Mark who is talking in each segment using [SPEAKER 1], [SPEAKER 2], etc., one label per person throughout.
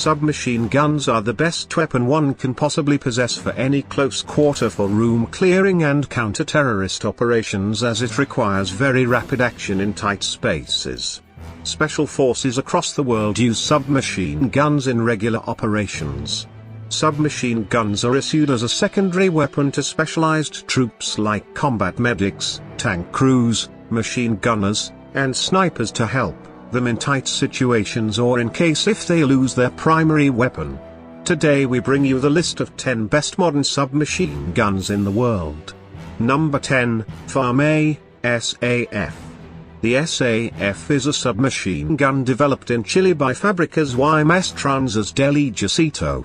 [SPEAKER 1] Submachine guns are the best weapon one can possibly possess for any close quarter for room clearing and counter-terrorist operations, as it requires very rapid action in tight spaces. Special forces across the world use submachine guns in regular operations. Submachine guns are issued as a secondary weapon to specialized troops like combat medics, tank crews, machine gunners, and snipers to help them in tight situations or in case if they lose their primary weapon. Today we bring you the list of 10 best modern submachine guns in the world. Number 10, FAMAE, SAF. The SAF is a submachine gun developed in Chile by Fábricas y Maestranzas del Ejército.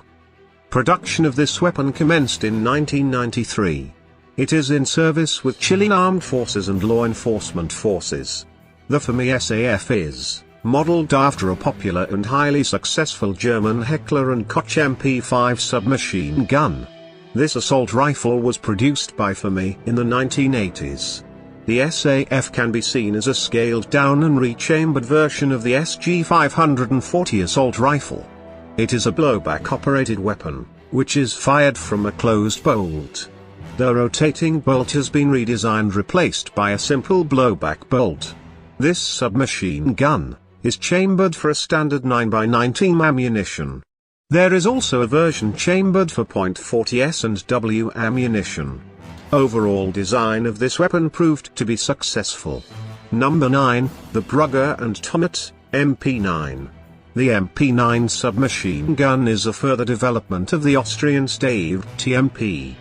[SPEAKER 1] Production of this weapon commenced in 1993. It is in service with Chilean armed forces and law enforcement forces. The FAMAE SAF is modeled after a popular and highly successful German Heckler and Koch MP5 submachine gun. This assault rifle was produced by FAMAE in the 1980s. The SAF can be seen as a scaled-down and rechambered version of the SG-540 assault rifle. It is a blowback-operated weapon, which is fired from a closed bolt. The rotating bolt has been redesigned, replaced by a simple blowback bolt. This submachine gun is chambered for a standard 9x19 ammunition. There is also a version chambered for .40s and W ammunition. Overall design of this weapon proved to be successful. Number 9, the Brugger and Tomet, MP9. The MP9 submachine gun is a further development of the Austrian Stave TMP.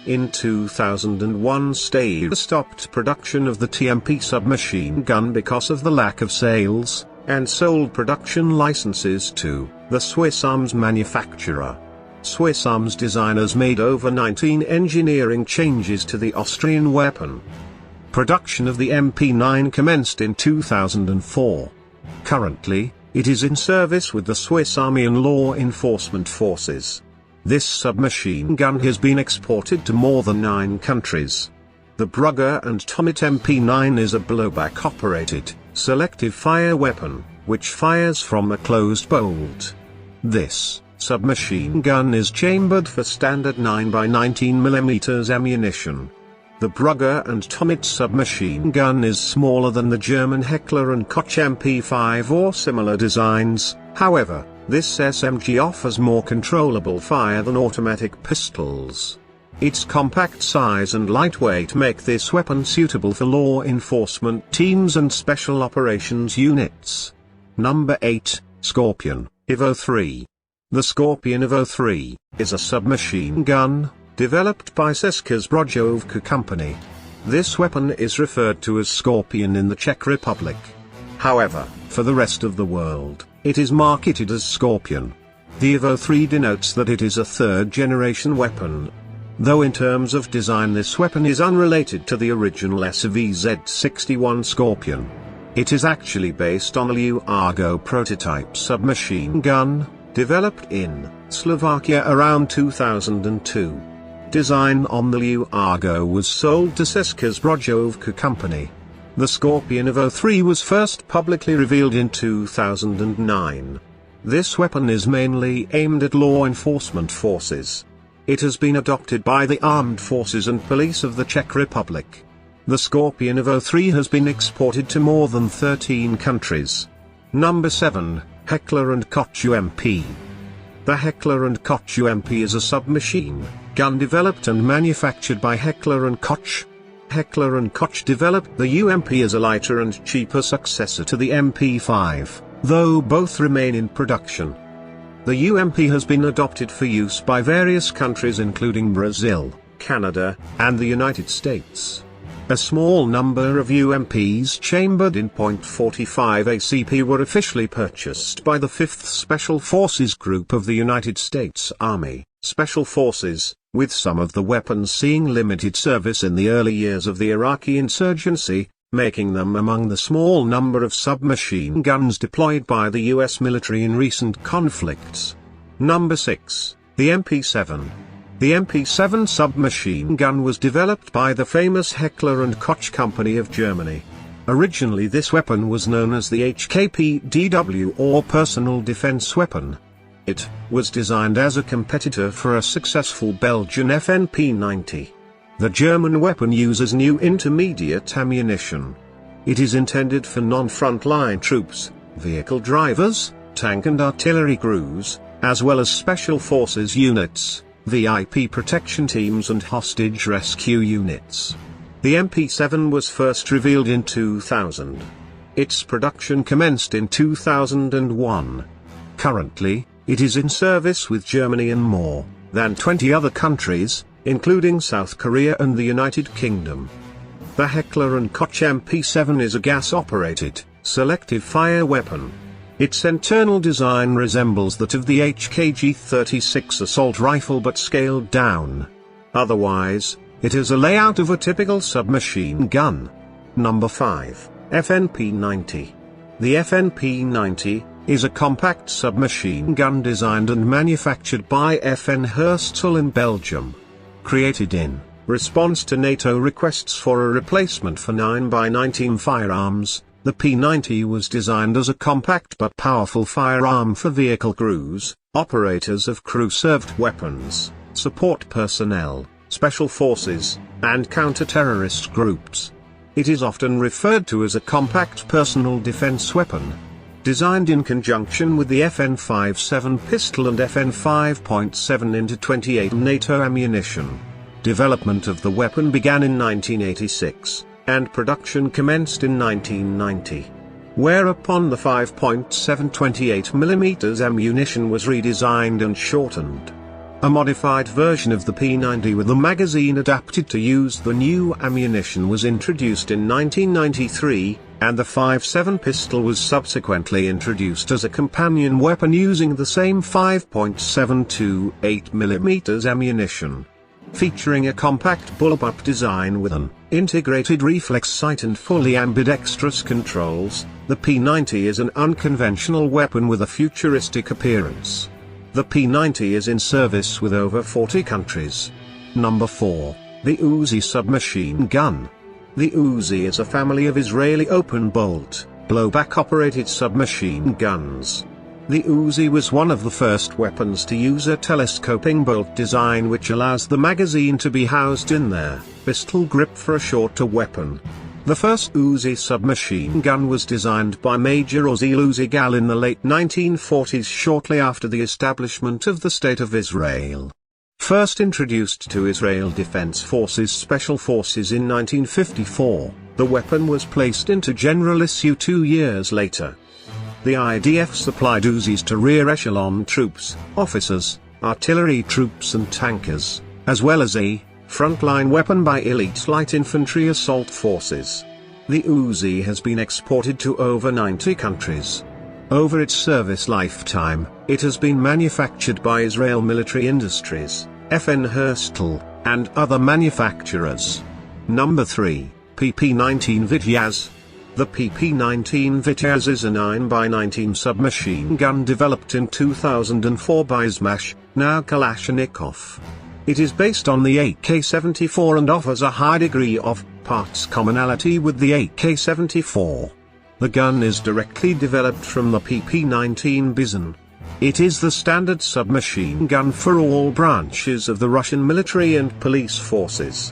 [SPEAKER 1] In 2001, Stave stopped production of the TMP submachine gun because of the lack of sales, and sold production licenses to the Swiss arms manufacturer. Swiss arms designers made over 19 engineering changes to the Austrian weapon. Production of the MP9 commenced in 2004. Currently, it is in service with the Swiss Army and law enforcement forces. This submachine gun has been exported to more than 9 countries. The Brugger and Tomet MP9 is a blowback-operated, selective fire weapon, which fires from a closed bolt. This submachine gun is chambered for standard 9x19mm ammunition. The Brugger and Tomet submachine gun is smaller than the German Heckler and Koch MP5 or similar designs. However, this SMG offers more controllable fire than automatic pistols. Its compact size and lightweight make this weapon suitable for law enforcement teams and special operations units. Number 8, Scorpion, Evo 3. The Scorpion Evo 3 is a submachine gun, developed by Česká zbrojovka company. This weapon is referred to as Scorpion in the Czech Republic. However, for the rest of the world, it is marketed as Scorpion. The Evo 3 denotes that it is a third-generation weapon. Though in terms of design this weapon is unrelated to the original SVZ-61 Scorpion. It is actually based on a Liu Argo prototype submachine gun, developed in Slovakia around 2002. Design on the Liu Argo was sold to Česká zbrojovka company. The Scorpion Evo 3 was first publicly revealed in 2009. This weapon is mainly aimed at law enforcement forces. It has been adopted by the armed forces and police of the Czech Republic. The Scorpion Evo 3 has been exported to more than 13 countries. Number 7, Heckler and Koch UMP. The Heckler and Koch UMP is a submachine gun developed and manufactured by Heckler and Koch. Heckler and Koch developed the UMP as a lighter and cheaper successor to the MP5, though both remain in production. The UMP has been adopted for use by various countries including Brazil, Canada, and the United States. A small number of UMPs chambered in .45 ACP were officially purchased by the 5th Special Forces Group of the United States Army Special Forces, with some of the weapons seeing limited service in the early years of the Iraqi insurgency, making them among the small number of submachine guns deployed by the US military in recent conflicts. Number 6, the MP7. The MP7 submachine gun was developed by the famous Heckler and Koch company of Germany. Originally this weapon was known as the HKPDW or personal defense weapon. It was designed as a competitor for a successful Belgian FNP-90. The German weapon uses new intermediate ammunition. It is intended for non-frontline troops, vehicle drivers, tank and artillery crews, as well as special forces units, VIP protection teams and hostage rescue units. The MP7 was first revealed in 2000. Its production commenced in 2001. Currently, it is in service with Germany and more than 20 other countries, including South Korea and the United Kingdom. The Heckler & Koch MP7 is a gas-operated, selective fire weapon. Its internal design resembles that of the HKG-36 assault rifle but scaled down. Otherwise, it is a layout of a typical submachine gun. Number 5, FNP-90. The FNP-90 is a compact submachine gun designed and manufactured by FN Herstal in Belgium. Created in response to NATO requests for a replacement for 9x19 firearms, the P90 was designed as a compact but powerful firearm for vehicle crews, operators of crew-served weapons, support personnel, special forces, and counter-terrorist groups. It is often referred to as a compact personal defense weapon. Designed in conjunction with the FN-57 pistol and FN-5.7x28 NATO ammunition. Development of the weapon began in 1986, and production commenced in 1990. Whereupon the 5.7x28mm ammunition was redesigned and shortened. A modified version of the P90 with the magazine adapted to use the new ammunition was introduced in 1993, and the 5.7 pistol was subsequently introduced as a companion weapon using the same 5.728mm ammunition. Featuring a compact bullpup design with an integrated reflex sight and fully ambidextrous controls, the P90 is an unconventional weapon with a futuristic appearance. The P90 is in service with over 40 countries. Number 4, the Uzi submachine gun. The Uzi is a family of Israeli open-bolt, blowback-operated submachine guns. The Uzi was one of the first weapons to use a telescoping bolt design which allows the magazine to be housed in their pistol grip for a shorter weapon. The first Uzi submachine gun was designed by Major Uzi Uzigal in the late 1940s, shortly after the establishment of the State of Israel. First introduced to Israel Defense Forces Special Forces in 1954, the weapon was placed into general issue 2 years later. The IDF supplied Uzis to rear echelon troops, officers, artillery troops and tankers, as well as a frontline weapon by elite light infantry assault forces. The Uzi has been exported to over 90 countries. Over its service lifetime, it has been manufactured by Israel Military Industries, FN Herstal, and other manufacturers. Number 3, PP-19 VITYAS. The PP-19 VITYAS is a 9x19 submachine gun developed in 2004 by Submachine, now Kalashnikov. It is based on the AK-74 and offers a high degree of parts commonality with the AK-74. The gun is directly developed from the PP-19 Bizon. It is the standard submachine gun for all branches of the Russian military and police forces.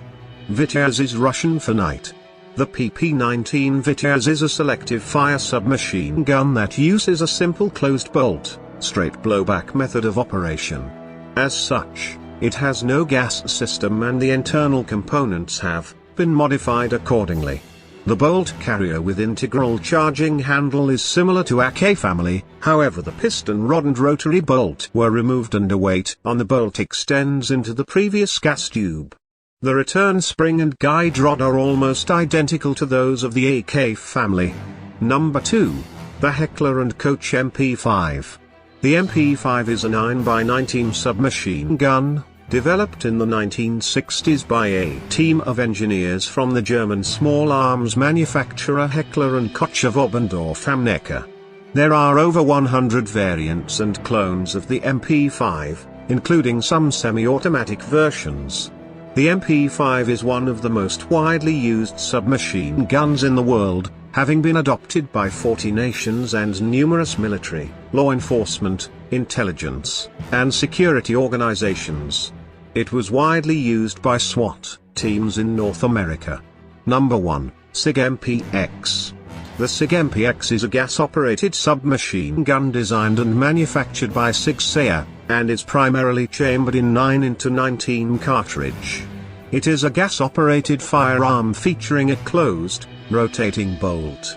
[SPEAKER 1] VITYAS is Russian for night. The PP-19 VITYAS is a selective fire submachine gun that uses a simple closed bolt, straight blowback method of operation. As such, it has no gas system and the internal components have been modified accordingly. The bolt carrier with integral charging handle is similar to AK FAMAE, however the piston rod and rotary bolt were removed and a weight on the bolt extends into the previous gas tube. The return spring and guide rod are almost identical to those of the AK FAMAE. Number 2, the Heckler & Koch MP5. The MP5 is a 9x19 submachine gun, developed in the 1960s by a team of engineers from the German small arms manufacturer Heckler & Koch of Oberndorf am Neckar. There are over 100 variants and clones of the MP5, including some semi-automatic versions. The MP5 is one of the most widely used submachine guns in the world, having been adopted by 40 nations and numerous military, law enforcement, intelligence, and security organizations. It was widely used by SWAT teams in North America. Number 1, SIG MPX. The SIG MPX is a gas-operated submachine gun designed and manufactured by SIG Sauer, and is primarily chambered in 9x19 cartridge. It is a gas-operated firearm featuring a closed, rotating bolt.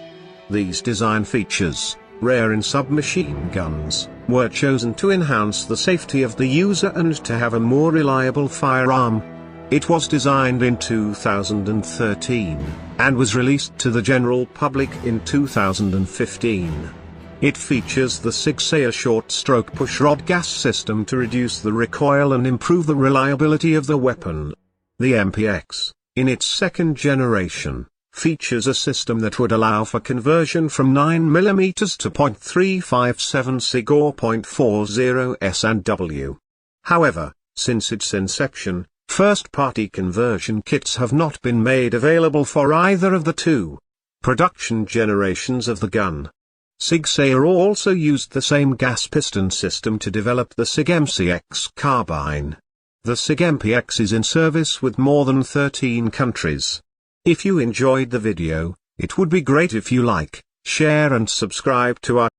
[SPEAKER 1] These design features, rare in submachine guns, were chosen to enhance the safety of the user and to have a more reliable firearm. It was designed in 2013, and was released to the general public in 2015. It features the SIG Sauer short-stroke pushrod gas system to reduce the recoil and improve the reliability of the weapon. The MPX, in its second generation, features a system that would allow for conversion from 9mm to .357 SIG or .40 S&W. However, since its inception, first-party conversion kits have not been made available for either of the two production generations of the gun. SIG Sauer also used the same gas piston system to develop the SIG MCX carbine. The SIG MPX is in service with more than 13 countries. If you enjoyed the video, it would be great if you like, share and subscribe to our